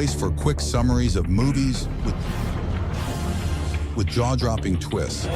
place for quick summaries of movies with jaw-dropping twists.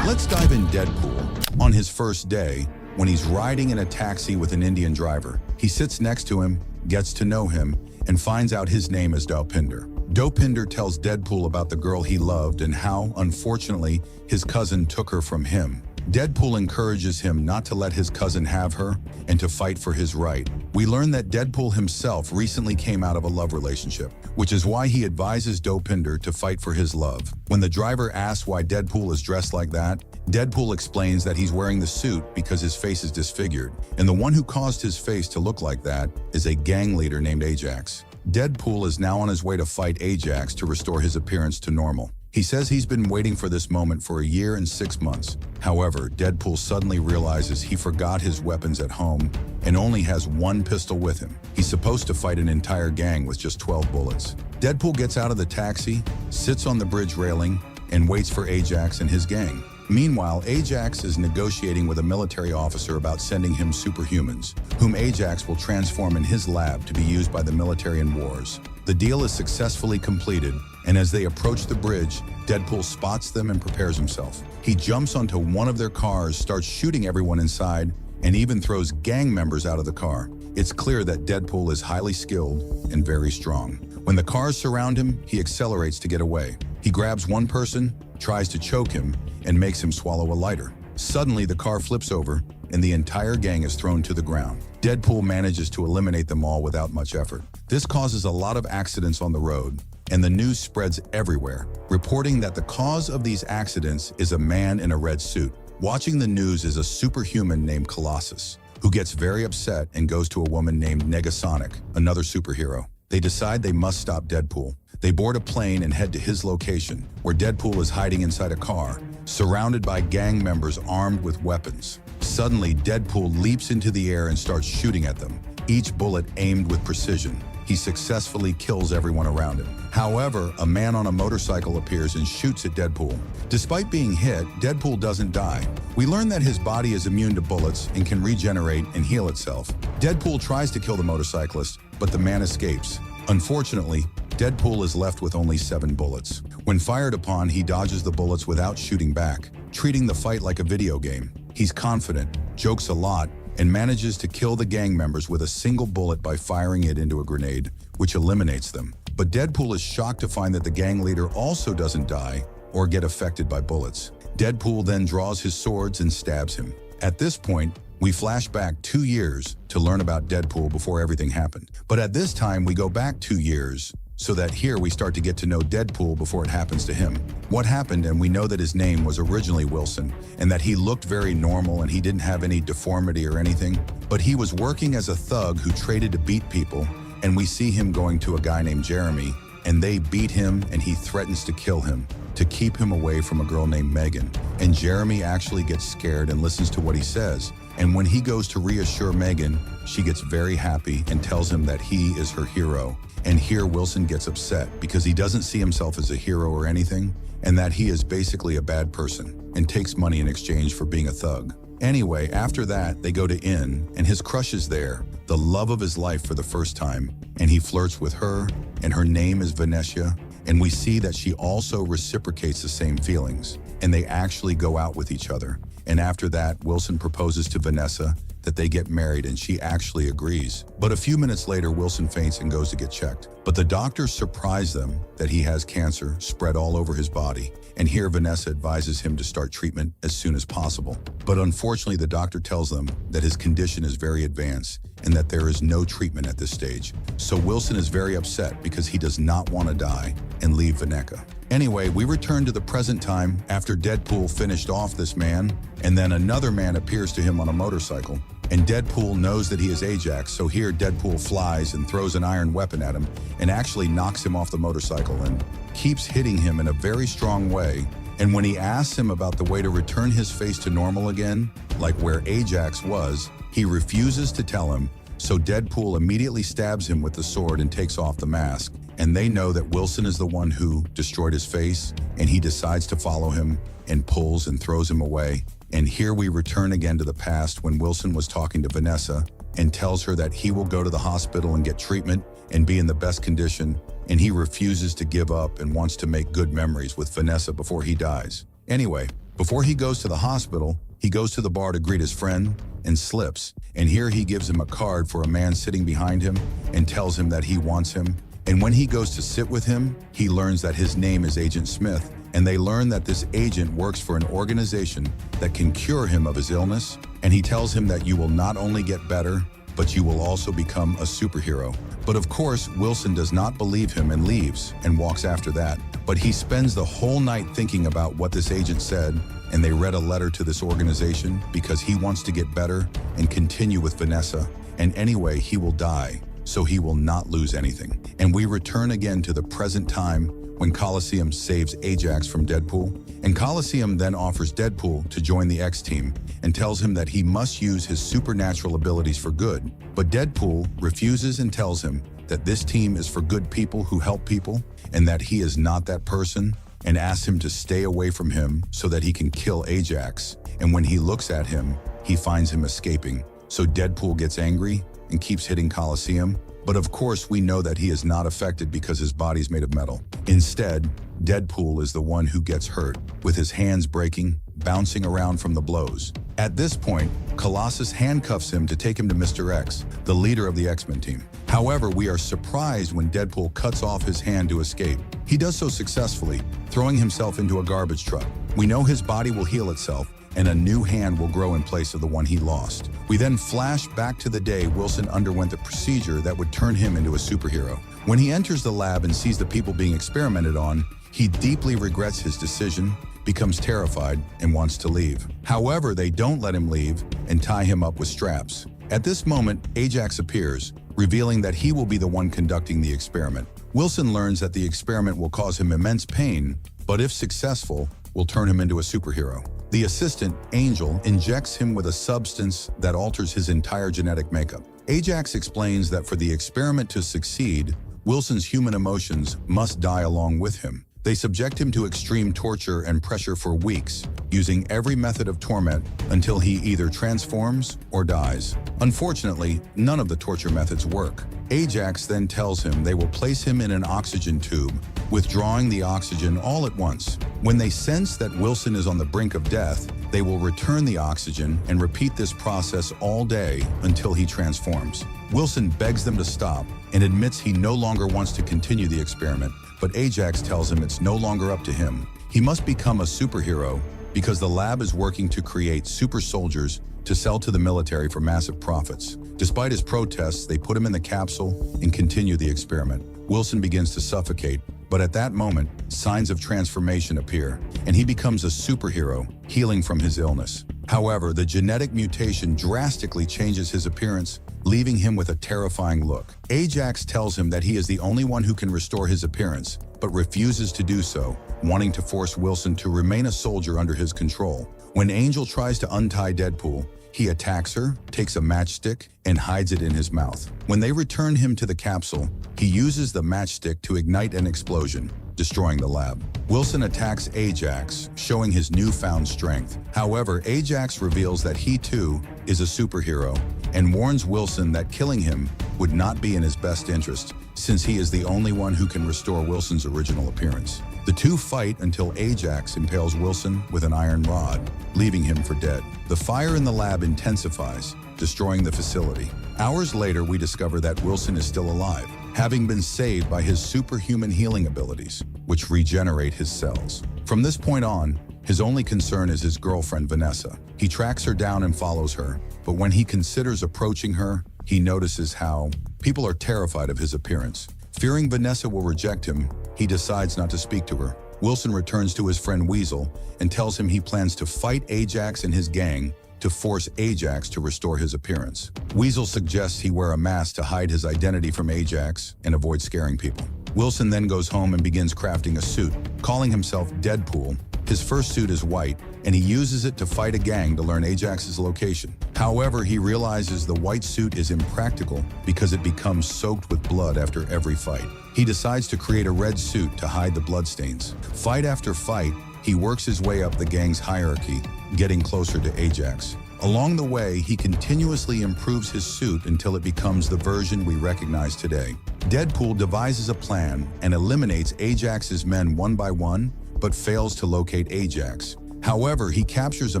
Let's dive in Deadpool. On his first day, when he's riding in a taxi with an Indian driver, he sits next to him, gets to know him, and finds out his name is Dopinder. Dopinder tells Deadpool about the girl he loved and how, unfortunately, his cousin took her from him. Deadpool encourages him not to let his cousin have her and to fight for his right. We learn that Deadpool himself recently came out of a love relationship, which is why he advises Dopinder to fight for his love. When the driver asks why Deadpool is dressed like that, Deadpool explains that he's wearing the suit because his face is disfigured, and the one who caused his face to look like that is a gang leader named Ajax. Deadpool is now on his way to fight Ajax to restore his appearance to normal. He says he's been waiting for this moment for a year and 6 months. However, Deadpool suddenly realizes he forgot his weapons at home and only has one pistol with him. He's supposed to fight an entire gang with just 12 bullets. Deadpool gets out of the taxi, sits on the bridge railing, and waits for Ajax and his gang. Meanwhile, Ajax is negotiating with a military officer about sending him superhumans, whom Ajax will transform in his lab to be used by the military in wars. The deal is successfully completed, and as they approach the bridge, Deadpool spots them and prepares himself. He jumps onto one of their cars, starts shooting everyone inside, and even throws gang members out of the car. It's clear that Deadpool is highly skilled and very strong. When the cars surround him, he accelerates to get away. He grabs one person, tries to choke him, and makes him swallow a lighter. Suddenly, the car flips over, and the entire gang is thrown to the ground. Deadpool manages to eliminate them all without much effort. This causes a lot of accidents on the road, and the news spreads everywhere, reporting that the cause of these accidents is a man in a red suit. Watching the news is a superhuman named Colossus, who gets very upset and goes to a woman named Negasonic, another superhero. They decide they must stop Deadpool. They board a plane and head to his location, where Deadpool is hiding inside a car, surrounded by gang members armed with weapons. Suddenly, Deadpool leaps into the air and starts shooting at them, each bullet aimed with precision. He successfully kills everyone around him. However, a man on a motorcycle appears and shoots at Deadpool. Despite being hit, Deadpool doesn't die. We learn that his body is immune to bullets and can regenerate and heal itself. Deadpool tries to kill the motorcyclist, but the man escapes. Unfortunately, Deadpool is left with only 7 bullets. When fired upon, he dodges the bullets without shooting back, treating the fight like a video game. He's confident, jokes a lot, and manages to kill the gang members with a single bullet by firing it into a grenade, which eliminates them. But Deadpool is shocked to find that the gang leader also doesn't die or get affected by bullets. Deadpool then draws his swords and stabs him. At this point, we flash back 2 years to learn about Deadpool before everything happened. But at this time, we go back 2 years, so that here we start to get to know Deadpool before it happens to him. What happened, and we know that his name was originally Wilson, and that he looked very normal and he didn't have any deformity or anything, but he was working as a thug who traded to beat people, and we see him going to a guy named Jeremy, and they beat him and he threatens to kill him, to keep him away from a girl named Megan. And Jeremy actually gets scared and listens to what he says, and when he goes to reassure Megan, she gets very happy and tells him that he is her hero. And here Wilson gets upset because he doesn't see himself as a hero or anything, and that he is basically a bad person and takes money in exchange for being a thug. Anyway, after that, they go to inn, and his crush is there, the love of his life for the first time, and he flirts with her, and her name is Vanessa, and we see that she also reciprocates the same feelings, and they actually go out with each other. And after that, Wilson proposes to Vanessa that they get married, and she actually agrees. But a few minutes later, Wilson faints and goes to get checked. But the doctors surprise them that he has cancer spread all over his body. And here Vanessa advises him to start treatment as soon as possible. But unfortunately, the doctor tells them that his condition is very advanced and that there is no treatment at this stage. So Wilson is very upset because he does not want to die and leave Vanessa. Anyway, we return to the present time after Deadpool finished off this man, and then another man appears to him on a motorcycle. And Deadpool knows that he is Ajax, so here Deadpool flies and throws an iron weapon at him and actually knocks him off the motorcycle and keeps hitting him in a very strong way. And when he asks him about the way to return his face to normal again, like where Ajax was, he refuses to tell him, so Deadpool immediately stabs him with the sword and takes off the mask. And they know that Wilson is the one who destroyed his face, and he decides to follow him and pulls and throws him away. And here we return again to the past when Wilson was talking to Vanessa, and tells her that he will go to the hospital and get treatment and be in the best condition, and he refuses to give up and wants to make good memories with Vanessa before he dies. Anyway, before he goes to the hospital, he goes to the bar to greet his friend and slips, and here he gives him a card for a man sitting behind him and tells him that he wants him. And when he goes to sit with him, he learns that his name is Agent Smith, and they learn that this agent works for an organization that can cure him of his illness, and he tells him that you will not only get better, but you will also become a superhero. But of course, Wilson does not believe him and leaves and walks after that. But he spends the whole night thinking about what this agent said, and they read a letter to this organization because he wants to get better and continue with Vanessa. And anyway, he will die, so he will not lose anything. And we return again to the present time when Coliseum saves Ajax from Deadpool, and Coliseum then offers Deadpool to join the X-Team and tells him that he must use his supernatural abilities for good. But Deadpool refuses and tells him that this team is for good people who help people and that he is not that person, and asks him to stay away from him so that he can kill Ajax. And when he looks at him, he finds him escaping. So Deadpool gets angry and keeps hitting Coliseum. But of course, we know that he is not affected because his body's made of metal. Instead, Deadpool is the one who gets hurt, with his hands breaking, bouncing around from the blows. At this point, Colossus handcuffs him to take him to Mr. X, the leader of the X-Men team. However, we are surprised when Deadpool cuts off his hand to escape. He does so successfully, throwing himself into a garbage truck. We know his body will heal itself, and a new hand will grow in place of the one he lost. We then flash back to the day Wilson underwent the procedure that would turn him into a superhero. When he enters the lab and sees the people being experimented on, he deeply regrets his decision, becomes terrified, and wants to leave. However, they don't let him leave and tie him up with straps. At this moment, Ajax appears, revealing that he will be the one conducting the experiment. Wilson learns that the experiment will cause him immense pain, but if successful, will turn him into a superhero. The assistant, Angel, injects him with a substance that alters his entire genetic makeup. Ajax explains that for the experiment to succeed, Wilson's human emotions must die along with him. They subject him to extreme torture and pressure for weeks, using every method of torment until he either transforms or dies. Unfortunately, none of the torture methods work. Ajax then tells him they will place him in an oxygen tube, withdrawing the oxygen all at once. When they sense that Wilson is on the brink of death, they will return the oxygen and repeat this process all day until he transforms. Wilson begs them to stop and admits he no longer wants to continue the experiment, but Ajax tells him it's no longer up to him. He must become a superhero because the lab is working to create super soldiers to sell to the military for massive profits. Despite his protests, they put him in the capsule and continue the experiment. Wilson begins to suffocate, but at that moment, signs of transformation appear, and he becomes a superhero, healing from his illness. However, the genetic mutation drastically changes his appearance, leaving him with a terrifying look. Ajax tells him that he is the only one who can restore his appearance, but refuses to do so, wanting to force Wilson to remain a soldier under his control. When Angel tries to untie Deadpool, he attacks her, takes a matchstick, and hides it in his mouth. When they return him to the capsule, he uses the matchstick to ignite an explosion, destroying the lab. Wilson attacks Ajax, showing his newfound strength. However, Ajax reveals that he too is a superhero and warns Wilson that killing him would not be in his best interest, since he is the only one who can restore Wilson's original appearance. The two fight until Ajax impales Wilson with an iron rod, leaving him for dead. The fire in the lab intensifies, destroying the facility. Hours later, we discover that Wilson is still alive, having been saved by his superhuman healing abilities, which regenerate his cells. From this point on, his only concern is his girlfriend, Vanessa. He tracks her down and follows her, but when he considers approaching her, he notices how people are terrified of his appearance. Fearing Vanessa will reject him, he decides not to speak to her. Wilson returns to his friend Weasel and tells him he plans to fight Ajax and his gang to force Ajax to restore his appearance. Weasel suggests he wear a mask to hide his identity from Ajax and avoid scaring people. Wilson then goes home and begins crafting a suit, calling himself Deadpool. His first suit is white, and he uses it to fight a gang to learn Ajax's location. However, he realizes the white suit is impractical because it becomes soaked with blood after every fight. He decides to create a red suit to hide the bloodstains. Fight after fight, he works his way up the gang's hierarchy, getting closer to Ajax. Along the way, he continuously improves his suit until it becomes the version we recognize today. Deadpool devises a plan and eliminates Ajax's men one by one, but fails to locate Ajax. However, he captures a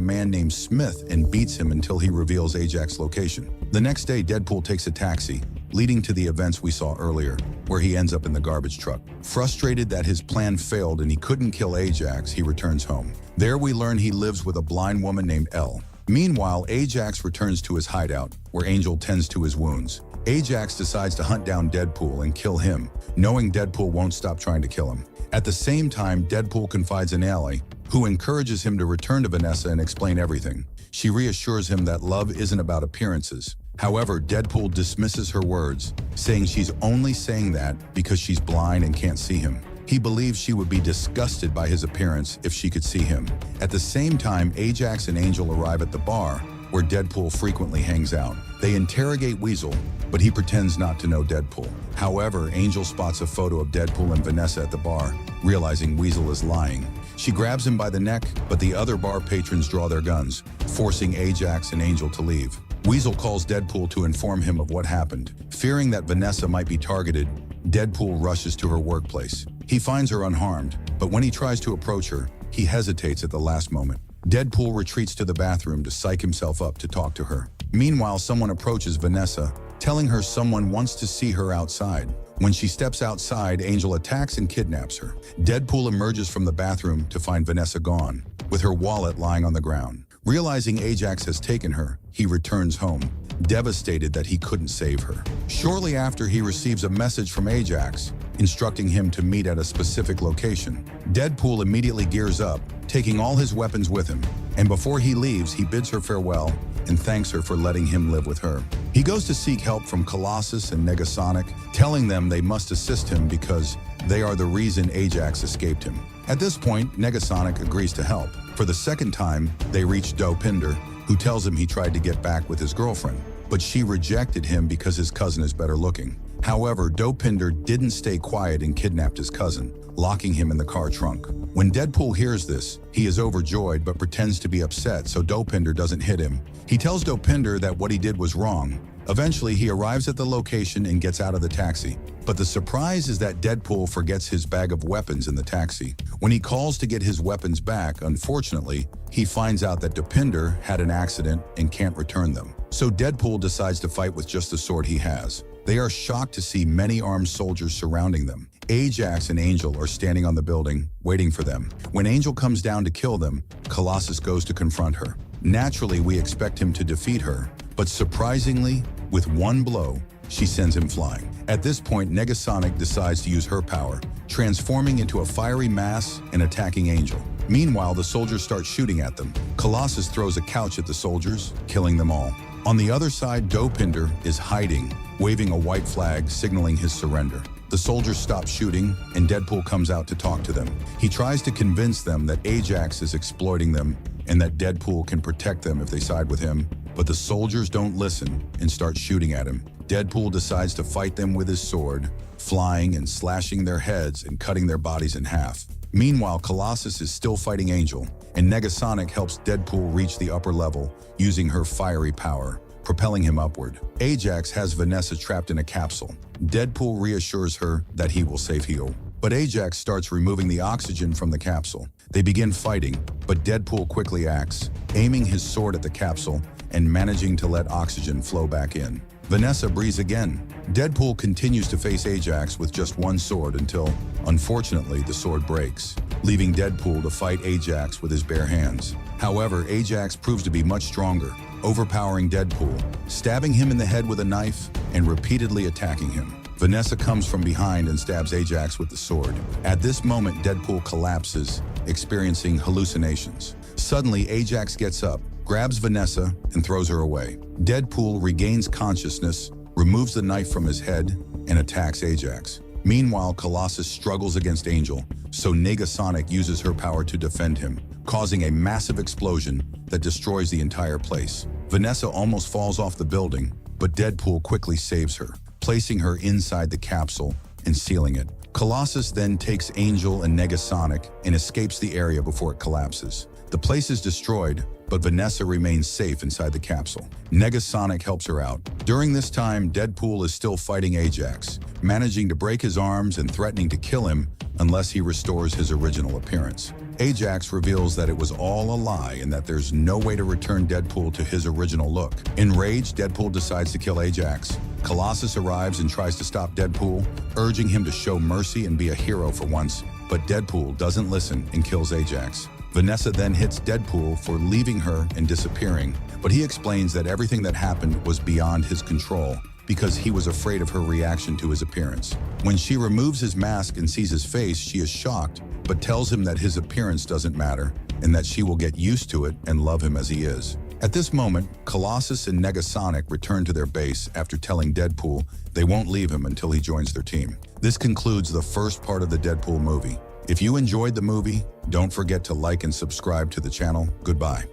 man named Smith and beats him until he reveals Ajax's location. The next day, Deadpool takes a taxi, leading to the events we saw earlier, where he ends up in the garbage truck. Frustrated that his plan failed and he couldn't kill Ajax, he returns home. There we learn he lives with a blind woman named Elle. Meanwhile, Ajax returns to his hideout, where Angel tends to his wounds. Ajax decides to hunt down Deadpool and kill him, knowing Deadpool won't stop trying to kill him. At the same time, Deadpool confides in Allie, who encourages him to return to Vanessa and explain everything. She reassures him that love isn't about appearances. However, Deadpool dismisses her words, saying she's only saying that because she's blind and can't see him. He believes she would be disgusted by his appearance if she could see him. At the same time, Ajax and Angel arrive at the bar, where Deadpool frequently hangs out. They interrogate Weasel, but he pretends not to know Deadpool. However, Angel spots a photo of Deadpool and Vanessa at the bar, realizing Weasel is lying. She grabs him by the neck, but the other bar patrons draw their guns, forcing Ajax and Angel to leave. Weasel calls Deadpool to inform him of what happened. Fearing that Vanessa might be targeted, Deadpool rushes to her workplace. He finds her unharmed, but when he tries to approach her, he hesitates at the last moment. Deadpool retreats to the bathroom to psych himself up to talk to her. Meanwhile, someone approaches Vanessa, telling her someone wants to see her outside. When she steps outside, Angel attacks and kidnaps her. Deadpool emerges from the bathroom to find Vanessa gone, with her wallet lying on the ground. Realizing Ajax has taken her, he returns home, devastated that he couldn't save her. Shortly after, he receives a message from Ajax, instructing him to meet at a specific location. Deadpool immediately gears up, taking all his weapons with him, and before he leaves, he bids her farewell and thanks her for letting him live with her. He goes to seek help from Colossus and Negasonic, telling them they must assist him because they are the reason Ajax escaped him. At this point, Negasonic agrees to help. For the second time, they reach Dopinder, who tells him he tried to get back with his girlfriend, but she rejected him because his cousin is better looking. However, Dopinder didn't stay quiet and kidnapped his cousin, locking him in the car trunk. When Deadpool hears this, he is overjoyed but pretends to be upset so Dopinder doesn't hit him. He tells Dopinder that what he did was wrong. Eventually, he arrives at the location and gets out of the taxi. But the surprise is that Deadpool forgets his bag of weapons in the taxi. When he calls to get his weapons back, unfortunately, he finds out that Dopinder had an accident and can't return them. So Deadpool decides to fight with just the sword he has. They are shocked to see many armed soldiers surrounding them. Ajax and Angel are standing on the building, waiting for them. When Angel comes down to kill them, Colossus goes to confront her. Naturally, we expect him to defeat her, but surprisingly, with one blow, she sends him flying. At this point, Negasonic decides to use her power, transforming into a fiery mass and attacking Angel. Meanwhile, the soldiers start shooting at them. Colossus throws a couch at the soldiers, killing them all. On the other side, Dopinder is hiding, waving a white flag signaling his surrender. The soldiers stop shooting, and Deadpool comes out to talk to them. He tries to convince them that Ajax is exploiting them and that Deadpool can protect them if they side with him, but the soldiers don't listen and start shooting at him. Deadpool decides to fight them with his sword, flying and slashing their heads and cutting their bodies in half. Meanwhile, Colossus is still fighting Angel, and Negasonic helps Deadpool reach the upper level using her fiery power, propelling him upward. Ajax has Vanessa trapped in a capsule. Deadpool reassures her that he will save her, but Ajax starts removing the oxygen from the capsule. They begin fighting, but Deadpool quickly acts, aiming his sword at the capsule and managing to let oxygen flow back in. Vanessa breathes again. Deadpool continues to face Ajax with just one sword until, unfortunately, the sword breaks, leaving Deadpool to fight Ajax with his bare hands. However, Ajax proves to be much stronger, overpowering Deadpool, stabbing him in the head with a knife and repeatedly attacking him. Vanessa comes from behind and stabs Ajax with the sword. At this moment, Deadpool collapses, experiencing hallucinations. Suddenly, Ajax gets up, grabs Vanessa, and throws her away. Deadpool regains consciousness, removes the knife from his head, and attacks Ajax. Meanwhile, Colossus struggles against Angel, so Negasonic uses her power to defend him, causing a massive explosion that destroys the entire place. Vanessa almost falls off the building, but Deadpool quickly saves her, placing her inside the capsule and sealing it. Colossus then takes Angel and Negasonic and escapes the area before it collapses. The place is destroyed, but Vanessa remains safe inside the capsule. Negasonic helps her out. During this time, Deadpool is still fighting Ajax, managing to break his arms and threatening to kill him unless he restores his original appearance. Ajax reveals that it was all a lie and that there's no way to return Deadpool to his original look. Enraged, Deadpool decides to kill Ajax. Colossus arrives and tries to stop Deadpool, urging him to show mercy and be a hero for once, but Deadpool doesn't listen and kills Ajax. Vanessa then hits Deadpool for leaving her and disappearing, but he explains that everything that happened was beyond his control because he was afraid of her reaction to his appearance. When she removes his mask and sees his face, she is shocked, but tells him that his appearance doesn't matter and that she will get used to it and love him as he is. At this moment, Colossus and Negasonic return to their base after telling Deadpool they won't leave him until he joins their team. This concludes the first part of the Deadpool movie. If you enjoyed the movie, don't forget to like and subscribe to the channel. Goodbye.